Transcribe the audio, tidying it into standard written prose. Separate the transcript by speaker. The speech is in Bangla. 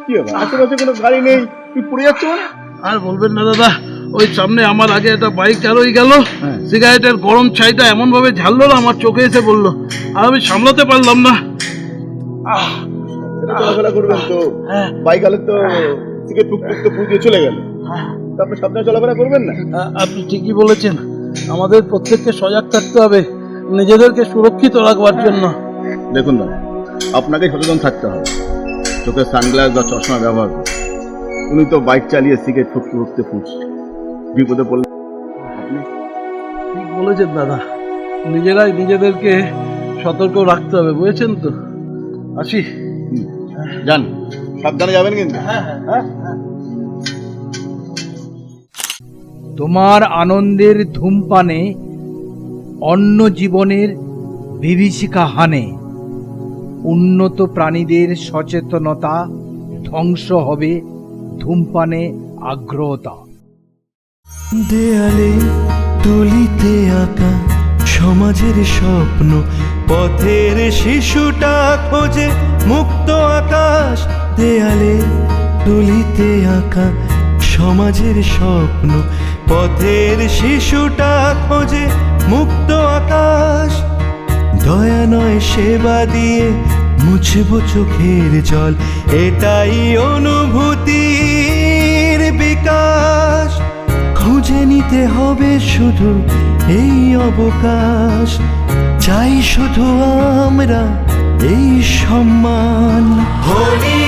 Speaker 1: কি হবে, আশেপাশে কোনো গাড়ি নেই, তুই পড়ে যাচ্ছ মানে?
Speaker 2: আর বলবেন না দাদা, ওই সামনে আমার আগে একটা বাইক চালই গেল, সিগারেটের গরম ছাইটা এমন ভাবে ঝাললো না, আমার চোখে এসে বললো, আর আমি সামলাতে পারলাম না।
Speaker 1: চলাফেরা করবেন তো, বাইক আলে তো সিগারেট ফুঁকতে দিয়ে চলে গেল, তারপরে সাবধানে চলাফেরা করবেন না?
Speaker 2: আপনি ঠিকই বলেছেন, আমাদের প্রত্যেককে সজাগ থাকতে হবে নিজেদেরকে সুরক্ষিত রাখবার জন্য।
Speaker 1: দেখুন দাদা, আপনাকে সচেতন থাকতে হবে, চোখে সানগ্লাস বা চশমা ব্যবহার করুন। উনি তো বাইক চালিয়ে সিগারেট ফুঁকতে ফুটছে, বিপদে পড়লে আপনি।
Speaker 2: ঠিক বলেছেন দাদা, নিজেরাই নিজেদেরকে সতর্ক রাখতে হবে, বুঝেছেন তো? আসি।
Speaker 1: যান, সাবধানে যাবেন কিন্তু।
Speaker 3: তোমার আনন্দের ধূমপানে অন্য জীবনের বিভীষিকা হানে, উন্নত প্রাণীদের সচেতনতা ধ্বংস হবে ধূমপানে আগ্রহতা।
Speaker 4: দেয়ালে তুলিতে আঁকা সমাজের স্বপ্ন, পথের শিশুটা খোঁজে মুক্ত আকাশ। দেয়ালে তুলিতে আঁকা সমাজের স্বপ্ন, পথের শিশুটা খোঁজে মুক্ত আকাশ। দয়া নয় সেবা দিয়ে মুছব চোখের জল, এটাই অনুভূতির বিকাশ। খুঁজে নিতে হবে শুধু এই অবকাশ, চাই শুধু আমরা এই সম্মান। হোলি